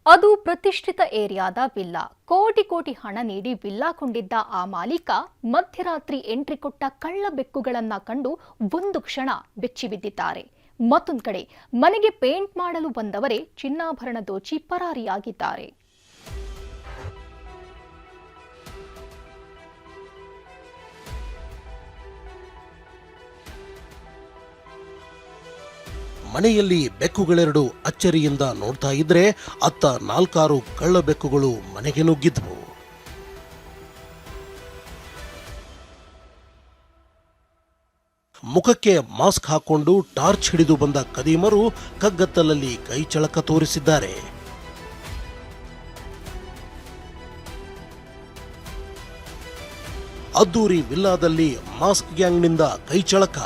ಅದು ಪ್ರತಿಷ್ಠಿತ ಏರಿಯಾದ ವಿಲ್ಲಾ. ಕೋಟಿ ಹಣ ನೀಡಿ ವಿಲ್ಲಾ ಕೊಂಡಿದ್ದ ಆ ಮಾಲೀಕ ಮಧ್ಯರಾತ್ರಿ ಎಂಟ್ರಿ ಕೊಟ್ಟ ಕಳ್ಳ ಬೆಕ್ಕುಗಳನ್ನ ಕಂಡು ಒಂದು ಕ್ಷಣ ಬೆಚ್ಚಿಬಿದ್ದಿದ್ದಾರೆ. ಮತ್ತೊಂದು ಕಡೆ ಮನೆಗೆ ಪೇಂಟ್ ಮಾಡಲು ಬಂದವರೇ ಚಿನ್ನಾಭರಣ ದೋಚಿ ಪರಾರಿಯಾಗಿದ್ದಾರೆ. ಮನೆಯಲ್ಲಿ ಬೆಕ್ಕುಗಳೆರಡು ಅಚ್ಚರಿಯಿಂದ ನೋಡ್ತಾ ಇದ್ರೆ ಅತ್ತ 4-6 ಕಳ್ಳ ಬೆಕ್ಕುಗಳು ಮನೆಗೆ ನುಗ್ಗಿದ್ವು. ಮುಖಕ್ಕೆ ಮಾಸ್ಕ್ ಹಾಕೊಂಡು ಟಾರ್ಚ್ ಹಿಡಿದು ಬಂದ ಕದೀಮರು ಕಗ್ಗತ್ತಲಲ್ಲಿ ಕೈ ಚಳಕ ತೋರಿಸಿದ್ದಾರೆ. ಅದ್ದೂರಿ ವಿಲ್ಲಾದಲ್ಲಿ ಮಾಸ್ಕ್ ಗ್ಯಾಂಗ್ನಿಂದ ಕೈ ಚಳಕ.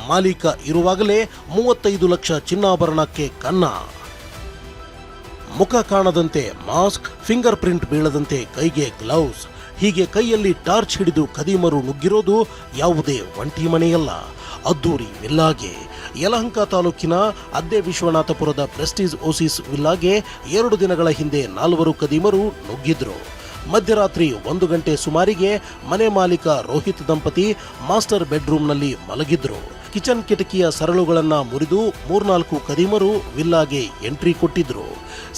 ಮಾಲೀಕ ಇರುವಾಗಲೇ 35 ಲಕ್ಷ ಚಿನ್ನಾಭರಣಕ್ಕೆ ಕನ್ನ. ಮುಖ ಕಾಣದಂತೆ ಮಾಸ್ಕ್, ಫಿಂಗರ್ ಪ್ರಿಂಟ್ ಬೀಳದಂತೆ ಕೈಗೆ ಗ್ಲೌಸ್, ಹೀಗೆ ಕೈಯಲ್ಲಿ ಟಾರ್ಚ್ ಹಿಡಿದು ಕದೀಮರು ನುಗ್ಗಿರೋದು ಯಾವುದೇ ಒಂಟಿ ಮನೆಯಲ್ಲ, ಅದ್ದೂರಿ ವಿಲ್ಲಾಗೆ. ಯಲಹಂಕ ತಾಲೂಕಿನ ಅದ್ದೆ ವಿಶ್ವನಾಥಪುರದ ಪ್ರೆಸ್ಟೀಜ್ ಓಸಿಸ್ ವಿಲ್ಲಾಗೆ 2 ದಿನಗಳ ಹಿಂದೆ 4 ಕದೀಮರು ನುಗ್ಗಿದ್ರು. ಮಧ್ಯರಾತ್ರಿ 1 ಗಂಟೆ ಸುಮಾರಿಗೆ ಮನೆ ಮಾಲೀಕ ರೋಹಿತ್ ದಂಪತಿ ಮಾಸ್ಟರ್ ಬೆಡ್ರೂಮ್ನಲ್ಲಿ ಮಲಗಿದ್ರು. ಕಿಚನ್ ಕಿಟಕಿಯ ಸರಳುಗಳನ್ನ ಮುರಿದು 3-4 ಕದೀಮರು ವಿಲ್ಲಾಗೆ ಎಂಟ್ರಿ ಕೊಟ್ಟಿದ್ರು.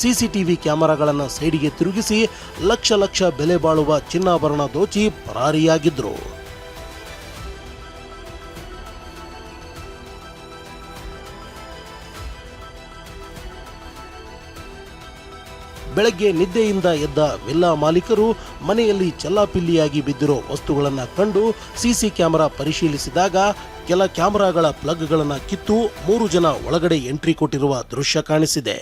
ಸಿಸಿಟಿವಿ ಕ್ಯಾಮೆರಾಗಳನ್ನ ಸೈಡಿಗೆ ತಿರುಗಿಸಿ ಲಕ್ಷ ಬೆಲೆ ಬಾಳುವ ಚಿನ್ನಾಭರಣ ದೋಚಿ ಪರಾರಿಯಾಗಿದ್ರು. ಬೆಳಗ್ಗೆ ನಿದ್ದೆಯಿಂದ ಎದ್ದ ವಿಲ್ಲಾ ಮಾಲೀಕರು ಮನೆಯಲ್ಲಿ ಚೆಲ್ಲಾಪಿಲ್ಲಿಯಾಗಿ ಬಿದ್ದಿರೋ ವಸ್ತುಗಳನ್ನ ಕಂಡು ಸಿಸಿ ಕ್ಯಾಮೆರಾ ಪರಿಶೀಲಿಸಿದಾಗ ಕೆಲ ಕ್ಯಾಮೆರಾಗಳ ಪ್ಲಗ್ಗಳನ್ನು ಕಿತ್ತು 3 ಜನ ಒಳಗಡೆ ಎಂಟ್ರಿ ಕೊಟ್ಟಿರುವ ದೃಶ್ಯ ಕಾಣಿಸಿದೆ.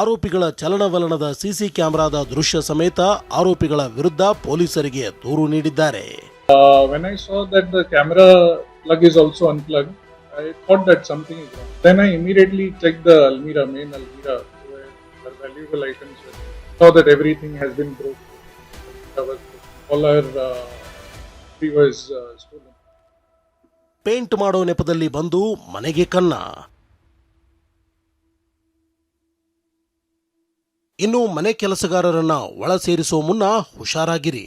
ಆರೋಪಿಗಳ ಚಲನವಲನದ ಸಿಸಿ ಕ್ಯಾಮೆರಾದ ದೃಶ್ಯ ಸಮೇತ ಆರೋಪಿಗಳ ವಿರುದ್ಧ ಪೊಲೀಸರಿಗೆ ದೂರು ನೀಡಿದ್ದಾರೆ. When I saw that the camera plug is also unplugged, I thought that something is wrong. Then I immediately checked the almirah, main almirah, where her valuable items were. Saw that everything has been broken. All her jewelry was stolen. Paint ಮಾಡೋ ನೆಪದಲ್ಲಿ ಬಂದು ಮನೆಗೆ ಕನ್ನ. ಇನ್ನು ಮನೆ ಕೆಲಸಗಾರರನ್ನ ಒಳ ಸೇರಿಸೋ ಮುನ್ನ ಹುಷಾರಾಗಿರಿ.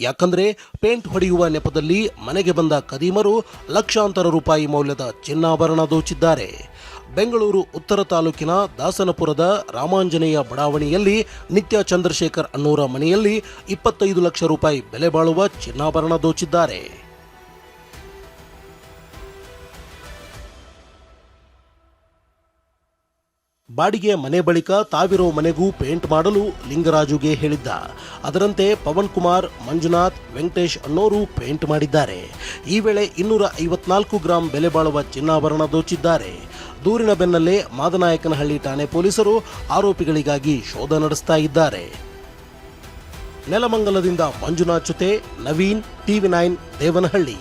ಯಾಕಂದ್ರೆ ಪೇಂಟ್ ಹೊಡೆಯುವ ನೆಪದಲ್ಲಿ ಮನೆಗೆ ಬಂದ ಕದೀಮರು ಲಕ್ಷಾಂತರ ರೂಪಾಯಿ ಮೌಲ್ಯದ ಚಿನ್ನಾಭರಣ ದೋಚಿದ್ದಾರೆ. ಬೆಂಗಳೂರು ಉತ್ತರ ತಾಲೂಕಿನ ದಾಸನಪುರದ ರಾಮಾಂಜನೇಯ ಬಡಾವಣೆಯಲ್ಲಿ ನಿತ್ಯ ಚಂದ್ರಶೇಖರ್ ಅನ್ನೋರ ಮನೆಯಲ್ಲಿ 25 ಲಕ್ಷ ರೂಪಾಯಿ ಬೆಲೆ ಬಾಳುವ ಚಿನ್ನಾಭರಣ ದೋಚಿದ್ದಾರೆ. ಬಾಡಿಗೆ ಮನೆ ಬಳಿಕ ತಾವಿರೋ ಮನೆಗೂ ಪೇಂಟ್ ಮಾಡಲು ಲಿಂಗರಾಜುಗೆ ಹೇಳಿದ್ದ. ಅದರಂತೆ ಪವನ್ ಕುಮಾರ್, ಮಂಜುನಾಥ್, ವೆಂಕಟೇಶ್ ಅನ್ನೋರು ಪೇಂಟ್ ಮಾಡಿದ್ದಾರೆ. ಈ ವೇಳೆ 254 ಗ್ರಾಂ ಬೆಲೆ ಬಾಳುವ ಚಿನ್ನಾಭರಣ ದೋಚಿದ್ದಾರೆ. ದೂರಿನ ಬೆನ್ನಲ್ಲೇ ಮಾದನಾಯಕನಹಳ್ಳಿ ಠಾಣೆ ಪೊಲೀಸರು ಆರೋಪಿಗಳಿಗಾಗಿ ಶೋಧ ನಡೆಸ್ತಾ ಇದ್ದಾರೆ. ನೆಲಮಂಗಲದಿಂದ ಮಂಜುನಾಥ್ ಜೊತೆ ನವೀನ್, TV9 ದೇವನಹಳ್ಳಿ.